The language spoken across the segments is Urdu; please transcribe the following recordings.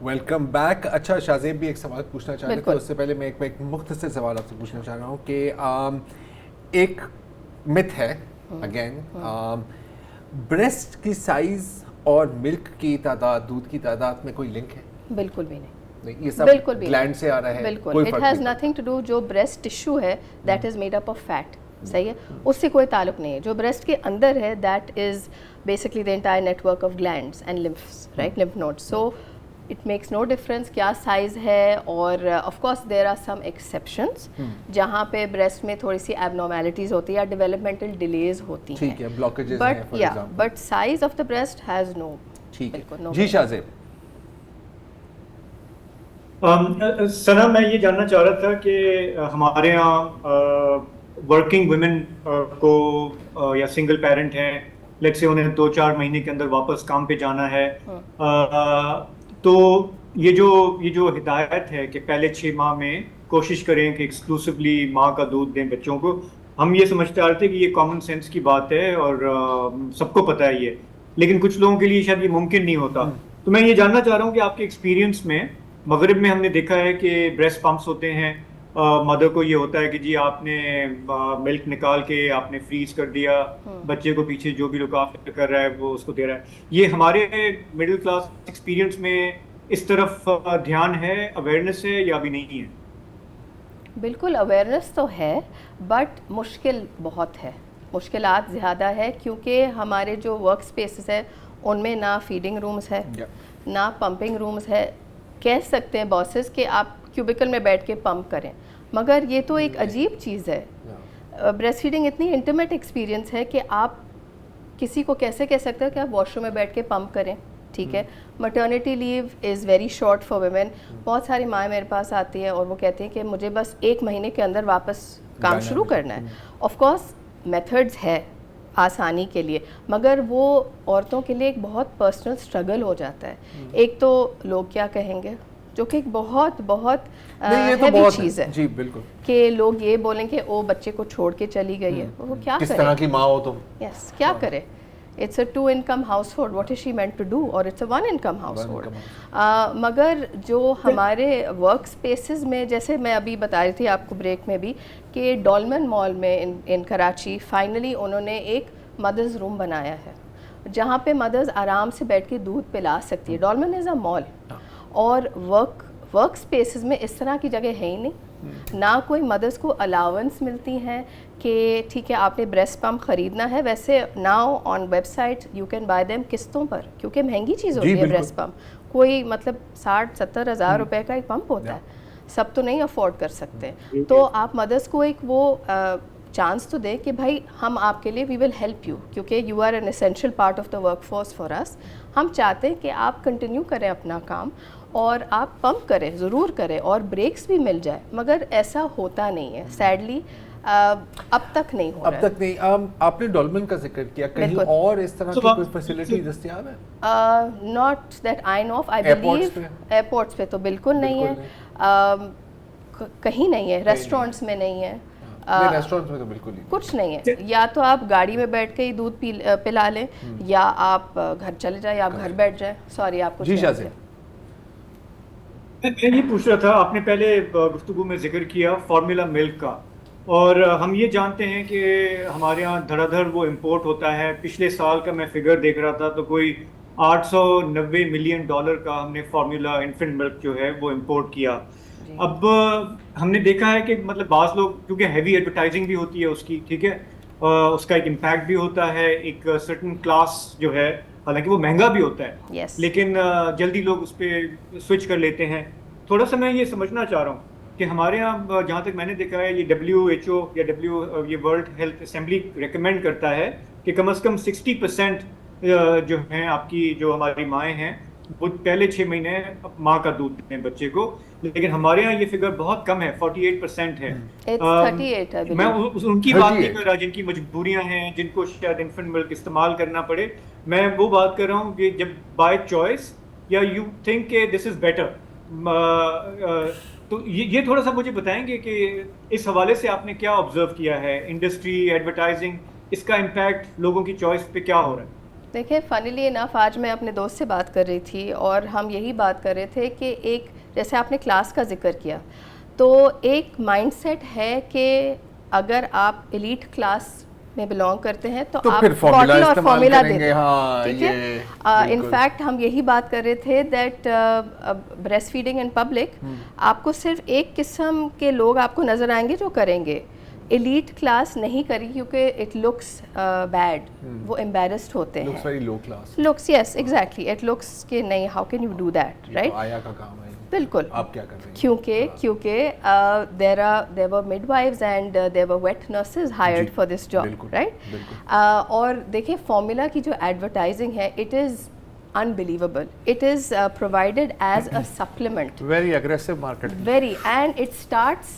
Welcome back. اچھا شاہزیب بھی ایک سوال پوچھنا چاہ رہے تھے, اس سے پہلے میں ایک مختصر سوال آپ سے پوچھنا چاہ رہا ہوں کہ ایک مت ہے اگین, بریسٹ کی سائز اور ملک کی تعداد, دودھ کی تعداد میں کوئی لنک ہے؟ بالکل بھی نہیں, یہ سب بالکل بھی گلینڈ سے آ رہا ہے, بالکل. کوئی اٹ فرق ہیز نہیں نتھنگ ٹو ڈو, جو بریسٹ ٹشو ہے that is made up of fat, صحیح ہے, اس سے کوئی تعلق نہیں ہے. جو بریسٹ کے اندر ہے that is basically the entire network of glands and lymphs, right, lymph nodes. So it makes no difference کیا سائز ہے. اور of course there are some exceptions جہاں پہ بریسٹ میں تھوڑی سی ایب نارمیلٹیز ہوتی ہے یا ڈیولپمنٹل ڈیلیز ہوتی ہیں, ٹھیک ہے, بلاکیجز ہیں for example, but size of the breast has no. ٹھیک ہے. جی شاہزیب. ثنا, میں یہ جاننا چاہ رہا تھا کہ ہمارے یہاں ورکنگ ویمن کو یا سنگل پیرنٹ ہیں, لیٹ سے انہیں 2-4 مہینے کے اندر واپس کام پہ جانا ہے, تو یہ جو ہدایت ہے کہ پہلے 6 ماہ میں کوشش کریں کہ ایکسکلوسیولی ماں کا دودھ دیں بچوں کو, ہم یہ سمجھتے آ رہے تھے کہ یہ کامن سینس کی بات ہے اور سب کو پتہ ہے یہ, لیکن کچھ لوگوں کے لیے شاید یہ ممکن نہیں ہوتا. تو میں یہ جاننا چاہ رہا ہوں کہ آپ کے ایکسپیرینس میں, مغرب میں ہم نے دیکھا ہے کہ بریسٹ پمپس ہوتے ہیں, مدر کو یہ ہوتا ہے کہ جی آپ نے ملک نکال کے آپ نے فریز کر دیا, بچے کو پیچھے جو بھی لوگ آفر کر رہا ہے وہ اس کو دے رہا ہے. یہ ہمارے مڈل کلاس ایکسپیرینس میں اس طرف دھیان ہے, اویئرنیس ہے یا ابھی نہیں ہے؟ بالکل اویئرنیس تو ہے, بٹ مشکل بہت ہے, مشکلات زیادہ ہے, کیونکہ ہمارے جو ورک اسپیسز ہے ان میں نہ فیڈنگ رومز ہے نہ پمپنگ رومز ہے. کہہ سکتے ہیں باسز کہ آپ کیوبیکل میں بیٹھ کے پمپ کریں, مگر یہ تو ایک عجیب چیز ہے. بریسٹ فیڈنگ اتنی انٹیمیٹ ایکسپیرینس ہے کہ آپ کسی کو کیسے کہہ سکتے ہیں کہ آپ واش روم میں بیٹھ کے پمپ کریں, ٹھیک ہے. Maternity leave is very short for women. بہت ساری مائیں میرے پاس آتی ہیں اور وہ کہتی ہیں کہ مجھے بس 1 مہینے کے اندر واپس کام شروع کرنا ہے. آف کورس میتھڈز ہے آسانی کے لیے, مگر وہ عورتوں کے لیے ایک بہت پرسنل اسٹرگل ہو جاتا ہے. ایک تو لوگ کیا کہیں گے, جو کہ ایک بہت بہت ہیوی چیز ہے, جی بالکل, کہ لوگ یہ بولیں کہ او بچے کو چھوڑ کے چلی گئی ہے, وہ کیا کرے, کس طرح کی ماں ہو تم, یس کیا کرے. It's a 2 income household, what is she meant to do, اور اٹس اے 1 income household. مگر جو ہمارے ورک اسپیسز میں, جیسے میں ابھی بتا رہی تھی آپ کو بریک میں بھی, کہ ڈولمن مال میں ان کراچی فائنلی انہوں نے ایک مدرز روم بنایا ہے جہاں پہ مدرز آرام سے بیٹھ کے دودھ پلا سکتی ہے. ڈولمن از اے مال, اور ورک اسپیسز میں اس طرح کی جگہ ہے ہی نہیں. نہ کوئی مدرس کو الاؤنس ملتی ہیں کہ ٹھیک ہے آپ نے بریسٹ پمپ خریدنا ہے. ویسے now on website you can buy them قسطوں پر, کیونکہ مہنگی چیز ہوتی ہے بریسٹ پمپ. کوئی مطلب 60-70 ہزار روپے کا ایک پمپ ہوتا ہے, سب تو نہیں افورڈ کر سکتے. تو آپ مدرس کو ایک وہ چانس تو دیں کہ بھائی ہم آپ کے لیے وی ول ہیلپ یو, کیونکہ you are an essential part of the work force for us. ہم چاہتے ہیں کہ آپ کنٹینیو کریں اپنا کام اور آپ پمپ کریں, ضرور کریں, اور بریکس بھی مل جائے, مگر ایسا ہوتا نہیں ہے سیڈلی, اب تک نہیں ہو رہا. اب تک نہیں. آپ نے ڈولمن کا ذکر کیا, کہیں اور اس طرح کی کوئی فیسلٹی دستیاب ہے؟ Not that I know of. I believe airports پہ تو بالکل نہیں ہے, کہیں نہیں ہے, ریسٹورینٹس میں نہیں ہے, ریسٹورینٹس میں تو بالکل ہی کچھ نہیں ہے. یا تو آپ گاڑی میں بیٹھ کے ہی دودھ پلا لیں, یا آپ گھر چلے جائیں, یا آپ گھر بیٹھ جائیں. سوری آپ کو. جی شاہ سے میں یہ پوچھ رہا تھا, آپ نے پہلے گفتگو میں ذکر کیا فارمولا ملک کا, اور ہم یہ جانتے ہیں کہ ہمارے ہاں دھڑا دھڑ وہ امپورٹ ہوتا ہے. پچھلے سال کا میں فگر دیکھ رہا تھا تو کوئی $890 ملین کا ہم نے فارمولا انفنٹ ملک جو ہے وہ امپورٹ کیا. اب ہم نے دیکھا ہے کہ مطلب بعض لوگ, کیونکہ ہیوی ایڈورٹائزنگ بھی ہوتی ہے اس کی, ٹھیک ہے, اس کا ایک امپیکٹ بھی ہوتا ہے, ایک سرٹن کلاس جو ہے, حالانکہ وہ مہنگا بھی ہوتا ہے, لیکن جلدی لوگ اس پہ سوئچ کر لیتے ہیں. تھوڑا سا میں یہ سمجھنا چاہ رہا ہوں کہ ہمارے یہاں جہاں تک میں نے دیکھا ہے, یہ WHO یا یہ ورلڈ ہیلتھ اسمبلی ریکمینڈ کرتا ہے کہ کم از کم 60% جو ہیں آپ کی, جو ہماری مائیں ہیں, وہ پہلے 6 مہینے ماں کا دودھ دیں بچے کو, لیکن ہمارے یہاں یہ فگر بہت کم ہے, 48% ہے. میں ان کی بات نہیں کر رہا جن کی مجبوریاں ہیں, جن کو شاید انفنٹ ملک استعمال کرنا پڑے. میں وہ بات کر رہا ہوں کہ جب بائی چوائس یا یو تھنک کہ دس از بیٹر, تو یہ تھوڑا سا مجھے بتائیں گے کہ اس حوالے سے آپ نے کیا آبزرو کیا ہے, انڈسٹری, ایڈورٹائزنگ, اس کا امپیکٹ لوگوں کی چوائس پہ کیا ہو رہا ہے؟ دیکھیں فنلی انف آج میں اپنے دوست سے بات کر رہی تھی اور ہم یہی بات کر رہے تھے کہ ایک جیسے آپ نے کلاس کا ذکر کیا تو ایک مائنڈ سیٹ ہے کہ اگر آپ ایلیٹ کلاس میں بلانگ کرتے ہیں تو آپ باٹل اور فارمولا دیں گے, ٹھیک ہے. انفیکٹ ہم یہی بات کر رہے تھے that breast feeding in public آپ کو صرف ایک قسم کے لوگ آپ کو نظر آئیں گے جو کریں گے, ایلیٹ کلاس نہیں کری کیونکہ اٹ لکس بیڈ, وہ امبیرسڈ ہوتے ہیں, looks yes exactly it looks کہ نہیں how can you do that right. آیا کا کام ہے بالکل, آپ کیا کر رہے ہیں کیونکہ there were midwives and there were wet nurses hired for this job, right? اور دیکھیں فارمولا کی جو ایڈورٹائزنگ ہے it is unbelievable. It is provided as a supplement. Very aggressive marketing. Very, and it starts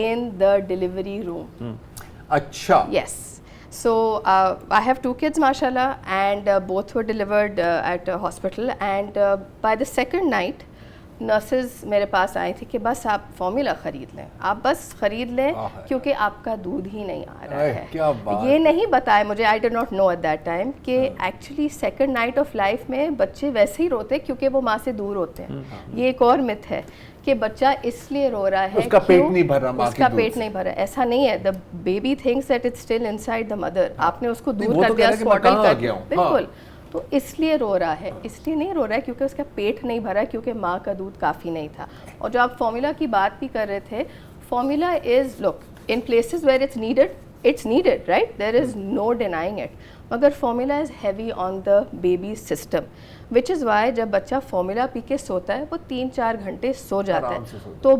in the delivery room. اچھا. Yes. So I have 2 kids mashallah and both were delivered at a hospital and by the second night nurses میرے پاس آئی تھی کہ بس آپ فارمولا خرید لیں, آپ بس خرید لیں کیونکہ آپ کا دودھ ہی نہیں آ رہا ہے. یہ نہیں بتایا مجھے, I did not know at that time کہ actually second night of life میں بچے ویسے ہی روتے کیونکہ وہ ماں سے دور ہوتے ہیں. یہ ایک اور مت ہے کہ بچہ اس لیے رو رہا ہے اس کا پیٹ نہیں بھر رہا, اس کا پیٹ نہیں بھرا. ایسا نہیں ہے, the baby thinks that it's still inside the mother. آپ نے اس کو دور کر دیا, سواڈل کر دیا, بالکل. تو اس لیے رو رہا ہے, اس لیے نہیں رو رہا ہے کیونکہ اس کا پیٹ نہیں بھرا, کیونکہ ماں کا دودھ کافی نہیں تھا. اور جو آپ فارمولا کی بات بھی کر رہے تھے, formula is look in places where it's needed right, there is no denying it, مگر formula is heavy on the baby system which is why جب بچہ فارمولا پی کے سوتا ہے وہ 3-4 گھنٹے سو جاتا ہے. تو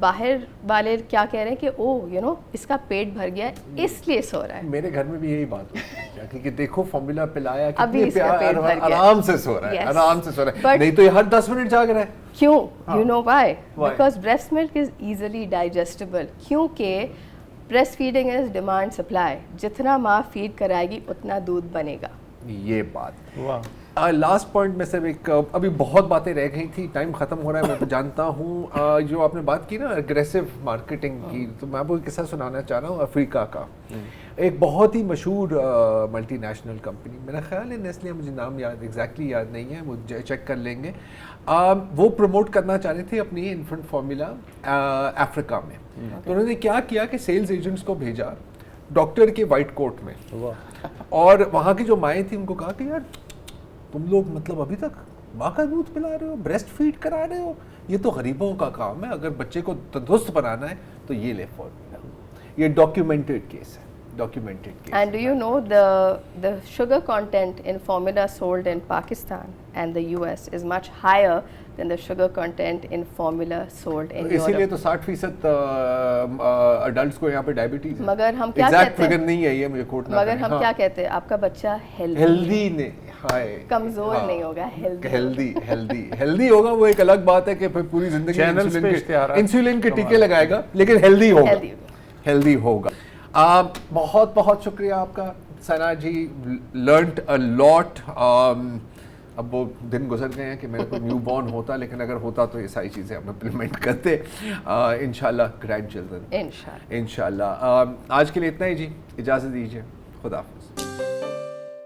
باہر والے کیا کہہ رہے ہیں کہ او یو نو اس کا پیٹ بھر گیا ہے اس لیے سو رہا ہے. میرے گھر میں بھی یہی بات ہوتی ہے کہ دیکھو فارمولا پلایا کتنے پیار, آرام سے سو رہا ہے, آرام سے سو رہا ہے, نہیں تو یہ ہر 10 منٹ جاگ رہا ہے. کیوں؟ You know why? Because breast milk is easily digestible, کیونکہ breast feeding is demand supply, جتنا ماں فیڈ کرائے گی اتنا دودھ بنے گا. یہ بات لاسٹ پوائنٹ میں صرف ایک, ابھی بہت باتیں رہ گئی تھی, ٹائم ختم ہو رہا ہے میں تو جانتا ہوں. جو آپ نے بات کی نا اگریسو مارکیٹنگ کی, تو میں آپ کو ایک قصہ سنانا چاہ رہا ہوں افریقہ کا. ایک بہت ہی مشہور ملٹی نیشنل کمپنی, میرا خیال ہے نیسلے, مجھے نام ایگزیکٹلی یاد نہیں ہے, وہ چیک کر لیں گے. وہ پروموٹ کرنا چاہ رہے تھے اپنی انفنٹ فارمولا افریقہ میں. تو انہوں نے کیا کیا کہ سیلز ایجنٹس کو بھیجا ڈاکٹر کے وائٹ کوٹ میں, اور وہاں کی جو مائیں تھیں ان کو کہا کہ یار تم لوگ مطلب ابھی تک ماں کا دودھ پلا رہے ہو, بریسٹ فیڈ کرا رہے ہو, یہ تو غریبوں کا کام ہے, اگر بچے کو تندرست بنانا ہے تو یہ لے فارمولا. یہ ڈاکیومنٹڈ کیس ہے, documented case. And do you know the sugar content in formula sold in Pakistan and the US is much higher than the sugar content in formula sold in Europe. اسی لیے تو 60% اڈلٹس کو یہاں پہ ڈائبٹیز ہے. مگر ہم کیا کہتے ہیں, ایگزیکٹ فگر نہیں ہے یہ, مجھے کوٹ نہ کریں, مگر ہم کیا کہتے ہیں آپ کا بچہ ہیلدی نہیں, ہائے کمزور نہیں ہوگا, ہیلدی ہوگا. وہ ایک الگ بات ہے کہ پھر پوری زندگی انسولین کے ٹیکے لگائے گا, لیکن ہیلدی ہوگا. بہت بہت شکریہ آپ کا ثنا جی, لرنڈ اے لاٹ. اب وہ دن گزر گئے ہیں کہ میرے کو نیو بورن ہوتا, لیکن اگر ہوتا تو یہ ساری چیزیں ہم امپلیمنٹ کرتے انشاءاللہ, گرینڈ چلڈرن انشاءاللہ. آج کے لیے اتنا ہی جی, اجازت دیجیے, خدا حافظ.